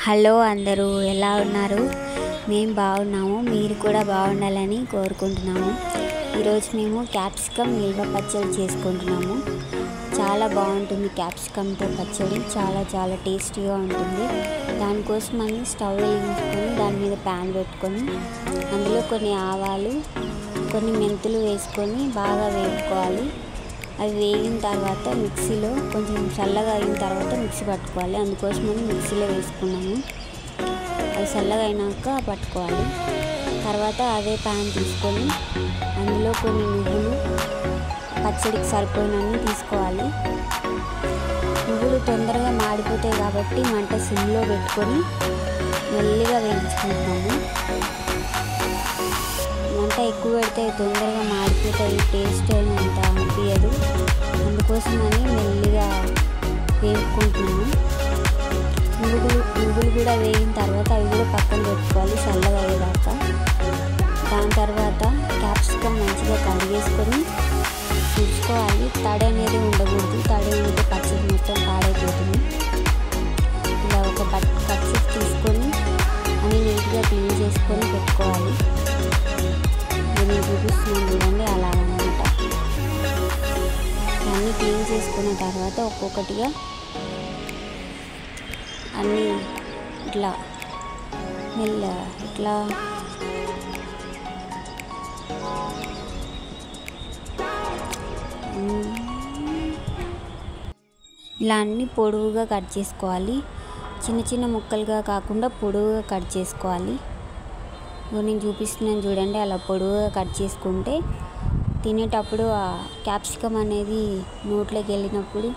Hello అందరూ ఎలా ఉన్నారు? మేము బాగున్నాము. మీరు కూడా బాగుండాలని కోరుకుంటున్నాము. ఈరోజు మేము క్యాప్సికమ్ నిల్వ పచ్చడి చేసుకుంటున్నాము. చాలా బాగుంటుంది క్యాప్సికమ్తో పచ్చడి. చాలా టేస్టీగా ఉంటుంది. దానికోసం మనం స్టవ్ వెలిగించుకొని దాని మీద ప్యాన్ పెట్టుకొని అందులో కొన్ని ఆవాలు, కొన్ని మెంతులు వేసుకొని బాగా వేపుకోవాలి. అవి వేగిన తర్వాత మిక్సీలో కొంచెం చల్లగా అయిన తర్వాత మిక్సీ పట్టుకోవాలి. అందుకోసమని మిక్సీలో వేసుకున్నాము. అది చల్లగా అయినాక పట్టుకోవాలి. తర్వాత అదే ప్యాన్ తీసుకొని అందులో కొన్ని నువ్వులు, పచ్చడికి సరిపోయినన్ని తీసుకోవాలి. నువ్వులు తొందరగా మాడిపోతాయి కాబట్టి మంట సిమ్లో పెట్టుకొని మెల్లిగా వేయించుకుంటున్నాము. మంట ఎక్కువ పెడితే తొందరగా మాడిపోతాయి, టేస్ట్ అంత అనిపించదు. అందుకోసమని మెల్లిగా వేపుకుంటున్నాము. నువ్వులు కూడా వేగిన తర్వాత అవి కూడా పక్కన పెట్టుకోవాలి చల్లగా అయ్యేదాకా. దాని తర్వాత క్యాప్సికమ్ మంచిగా కడిగేసుకొని చూసుకోవాలి. తడి అనేది ఉండకూడదు. తడి ఉంటే పచ్చడి మొత్తం పాడైపోతుంది. ఇలా ఒక కచ్చిప్ తీసుకొని అన్ని నీట్గా క్లీన్ చేసుకొని పెట్టుకోవాలి. నేను చూపిస్తున్నాను చూడండి, అలాగనమాట. అన్నీ క్లీన్ చేసుకున్న తర్వాత ఒక్కొక్కటిగా అన్నీ ఇట్లా ఇట్లా ఇలా అన్నీ పొడవుగా కట్ చేసుకోవాలి. చిన్న ముక్కలుగా కాకుండా పొడవుగా కట్ చేసుకోవాలి. నేను చూపిస్తున్నాను చూడండి, అలా పొడవుగా కట్ చేసుకుంటే తినేటప్పుడు ఆ క్యాప్సికమ్ అనేది నోట్లోకి వెళ్ళినప్పుడు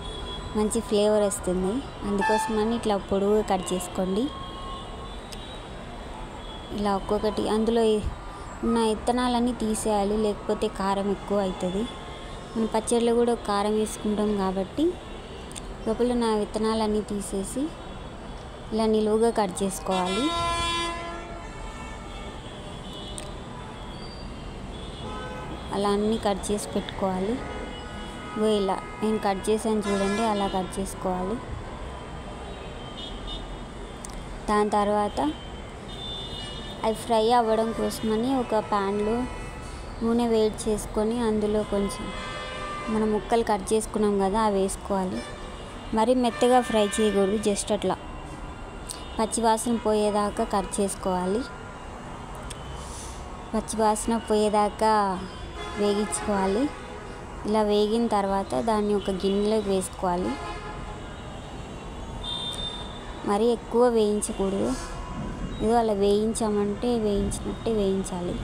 మంచి ఫ్లేవర్ వస్తుంది. అందుకోసమని ఇట్లా పొడవుగా కట్ చేసుకోండి. ఇలా ఒక్కొక్కటి అందులో ఉన్న విత్తనాలన్నీ తీసేయాలి, లేకపోతే కారం ఎక్కువ అవుతుంది. మనం పచ్చడిలో కూడా కారం వేసుకుంటాం కాబట్టి లోపల ఉన్న విత్తనాలన్నీ తీసేసి ఇలా నిలువుగా కట్ చేసుకోవాలి. అలా అన్నీ కట్ చేసి పెట్టుకోవాలి. ఇలా నేను కట్ చేసాను చూడండి, అలా కట్ చేసుకోవాలి. దాని తర్వాత అవి ఫ్రై అవ్వడం కోసమని ఒక ప్యాన్లో నూనె వేడి చేసుకొని అందులో కొంచెం మనం ముక్కలు కట్ చేసుకున్నాం కదా అవి వేసుకోవాలి. మరి మెత్తగా ఫ్రై చేయకూడదు, జస్ట్ అట్లా పచ్చివాసన పోయేదాకా కట్ చేసుకోవాలి. పచ్చివాసన పోయేదాకా వేగించుకోవాలి. ఇలా వేగిన తర్వాత దాన్ని ఒక గిన్నెలోకి వేసుకోవాలి. మరీ ఎక్కువ వేయించకూడదు, ఏదో అలా వేయించామంటే వేయించినట్టే వేయించాలి.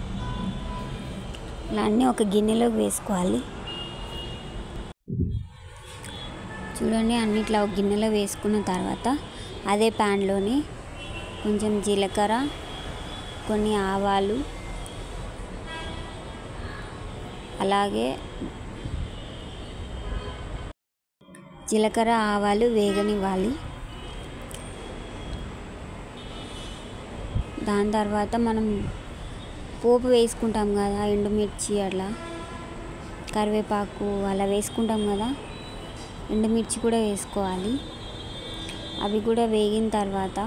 ఇలా అన్నీ ఒక గిన్నెలోకి వేసుకోవాలి. చూడండి, అన్నిట్లా ఒక గిన్నెలో వేసుకున్న తర్వాత అదే ప్యాన్లోని కొంచెం జీలకర్ర, కొన్ని ఆవాలు, అలాగే జీలకర్ర ఆవాలు వేగనివ్వాలి. దాని తర్వాత మనం పోపు వేసుకుంటాం కదా, ఎండుమిర్చి అట్లా కరివేపాకు అలా వేసుకుంటాం కదా, ఎండుమిర్చి కూడా వేసుకోవాలి. అవి కూడా వేగిన తర్వాత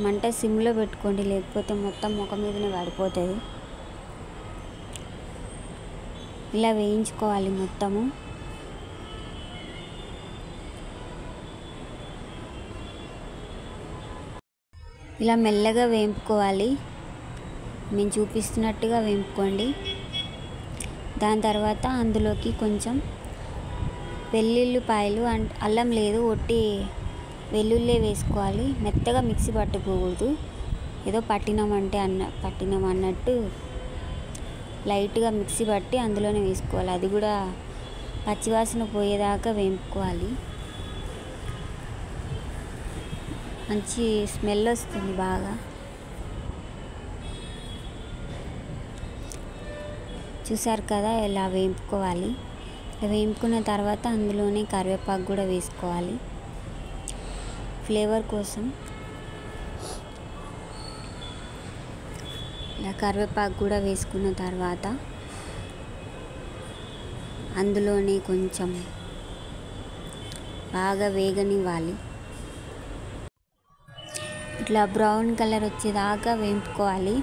మంట సిమ్లో పెట్టుకోండి, లేకపోతే మొత్తం ముఖం మీదనే పడిపోతుంది. ఇలా వేయించుకోవాలి మొత్తము. ఇలా మెల్లగా వేపుకోవాలి. నేను చూపిస్తున్నట్టుగా వేపుకోండి. దాని తర్వాత అందులోకి కొంచెం వెల్లుల్లిపాయలు, అల్లం లేదు, ఒట్టి వెల్లుల్లి వేసుకోవాలి. మెత్తగా మిక్సీ పట్టుకోకూడదు, ఏదో పట్టినాం అన్నట్టు లైట్గా మిక్సీ పట్టి అందులోనే వేసుకోవాలి. అది కూడా పచ్చివాసన పోయేదాకా వేపుకోవాలి. మంచి స్మెల్ వస్తుంది బాగా. చూసారు కదా, ఇలా వేపుకోవాలి. వేపుకున్న తర్వాత అందులోనే కరివేపాకు కూడా వేసుకోవాలి ఫ్లేవర్ కోసం. ఇలా కరివేపాకు కూడా వేసుకున్న తర్వాత అందులోనే కొంచెం బాగా వేగనివ్వాలి. ఇట్లా బ్రౌన్ కలర్ వచ్చేదాకా వేపుకోవాలి.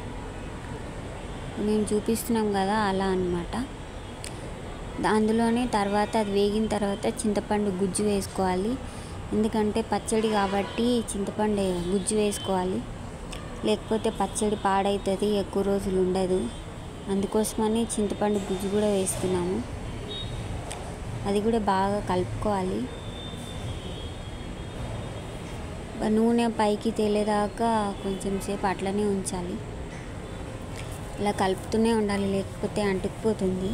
మేము చూపిస్తున్నాం కదా అలా అన్నమాట. అందులోనే తర్వాత అది వేగిన తర్వాత చింతపండు గుజ్జు వేసుకోవాలి. ఎందుకంటే పచ్చడి కాబట్టి చింతపండు గుజ్జు వేసుకోవాలి, లేకపోతే పచ్చడి పాడవుతుంది, ఎక్కువ రోజులు ఉండదు. అందుకోసమని చింతపండు గుజ్జు కూడా వేస్తున్నాము. అది కూడా బాగా కలుపుకోవాలి. నూనె పైకి తేలేదాకా కొంచెం సేపు అట్లనే ఉంచాలి. ఇలా కలుపుతూనే ఉండాలి, లేకపోతే అంటుకుపోతుంది.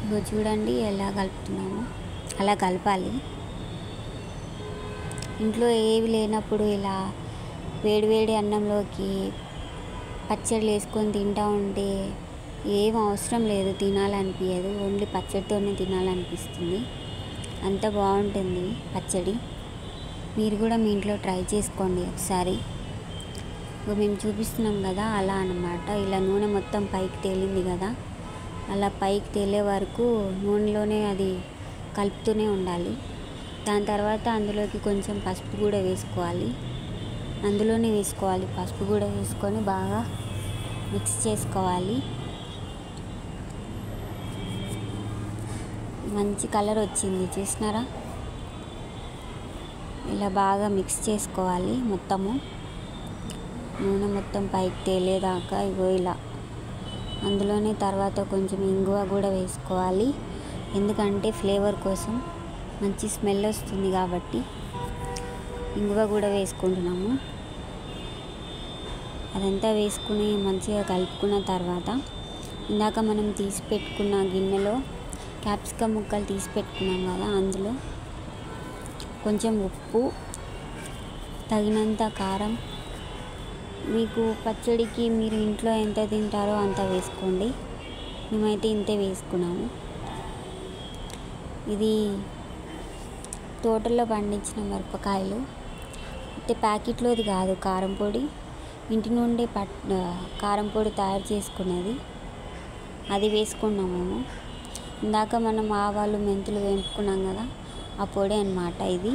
ఇగో చూడండి ఎలా కలుపుతున్నాము, అలా కలపాలి. ఇంట్లో ఏవి లేనప్పుడు ఇలా వేడివేడి అన్నంలోకి పచ్చళ్ళు వేసుకొని తింటూ ఉంటే ఏం అవసరం లేదు, తినాలనిపించదు. ఓన్లీ పచ్చడితోనే తినాలనిపిస్తుంది. అంత బాగుంటుంది పచ్చడి. మీరు కూడా మీ ఇంట్లో ట్రై చేసుకోండి ఒకసారి. మేము చూపిస్తున్నాం కదా అలా అన్నమాట. ఇలా నూనె మొత్తం పైకి తేలింది కదా, అలా పైకి తేలే వరకు నూనెలోనే అది కలుపుతూనే ఉండాలి. దాని తర్వాత అందులోకి కొంచెం పసుపు కూడా వేసుకోవాలి. అందులోనే వేసుకోవాలి, పసుపు కూడా వేసుకొని బాగా మిక్స్ చేసుకోవాలి. మంచి కలర్ వచ్చింది చూసినారా. ఇలా బాగా మిక్స్ చేసుకోవాలి మొత్తము, నూనె మొత్తం పైకి తేలేదాకా. ఇగో ఇలా అందులోనే తర్వాత కొంచెం ఇంగువ కూడా వేసుకోవాలి. ఎందుకంటే ఫ్లేవర్ కోసం మంచి స్మెల్ వస్తుంది కాబట్టి ఇంగువ కూడా వేసుకుంటున్నాము. అదంతా వేసుకుని మంచిగా కలుపుకున్న తర్వాత ఇందాక మనం తీసి పెట్టుకున్న గిన్నెలో క్యాప్సికమ్ ముక్కలు తీసి పెట్టుకున్నాం కదా, అందులో కొంచెం ఉప్పు, తగినంత కారం, మీకు పచ్చడికి మీరు ఇంట్లో ఎంత తింటారో అంత వేసుకోండి. మేమైతే ఇంతే వేసుకున్నాము. ఇది తోటల్లో పండించిన మిరపకాయలు, అంటే ప్యాకెట్లోది కాదు, కారం పొడి. ఇంటి నుండే కారం పొడి తయారు చేసుకున్నది, అది వేసుకున్నాము మేము. ఇందాక మనం ఆవాలు మెంతులు వేపుకున్నాం కదా, ఆ పొడి అన్నమాట ఇది.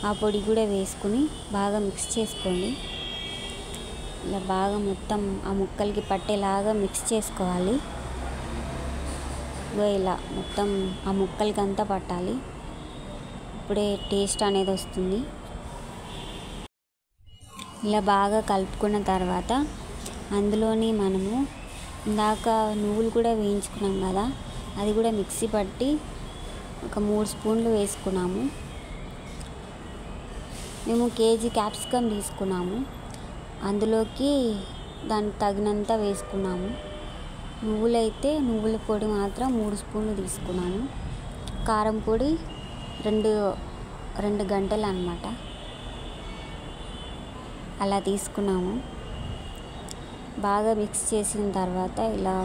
ఆ పొడి కూడా వేసుకుని బాగా మిక్స్ చేసుకోండి. ఇలా బాగా మొత్తం ఆ ముక్కలకి పట్టేలాగా మిక్స్ చేసుకోవాలి. ఇలా మొత్తం ఆ ముక్కలకి అంతా పట్టాలి, ఇప్పుడే టేస్ట్ అనేది వస్తుంది. ఇలా బాగా కలుపుకున్న తర్వాత అందులోని మనము ఇందాక నువ్వులు కూడా వేయించుకున్నాం కదా, అది కూడా మిక్సీ పట్టి ఒక 3 స్పూన్లు వేసుకున్నాము. మేము కేజీ క్యాప్సికమ్ తీసుకున్నాము, అందులోకి దానికి తగినంత వేసుకున్నాము. నువ్వులైతే నువ్వుల పొడి మాత్రం 3 స్పూన్లు తీసుకున్నాము. కారం పొడి 2 గంటలు అన్నమాట అలా తీసుకున్నాము. బాగా మిక్స్ చేసిన తర్వాత ఇలా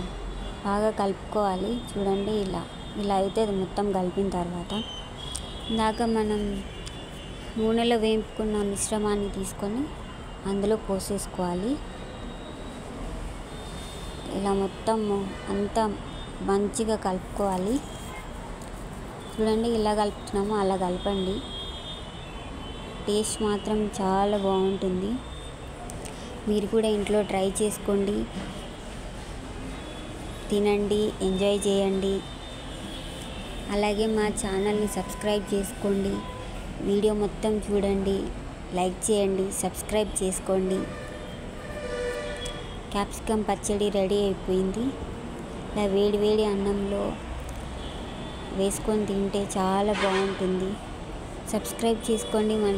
బాగా కలుపుకోవాలి. చూడండి ఇలా అయితే అది మొత్తం కలిపిన తర్వాత ఇందాక మనం నూనెలో వేపుకున్న మిశ్రమాన్ని తీసుకొని అందులో పోసేసుకోవాలి. ఇలా మొత్తం అంతా మంచిగా కలుపుకోవాలి. చూడండి ఇలా కలుపుతున్నాము, అలా కలపండి. టేస్ట్ మాత్రం చాలా బాగుంటుంది. మీరు కూడా ఇంట్లో ట్రై చేసుకోండి, తినండి, ఎంజాయ్ చేయండి. అలాగే మా ఛానల్ని సబ్స్క్రైబ్ చేసుకోండి. వీడియో మొత్తం చూడండి, లైక్ చేయండి, సబ్స్క్రైబ్ చేసుకోండి. క్యాప్సికమ్ పచ్చడి రెడీ అయిపోయింది. ఇలా వేడి అన్నంలో వేసుకొని తింటే చాలా బాగుంటుంది. సబ్స్క్రైబ్ చేసుకోండి మన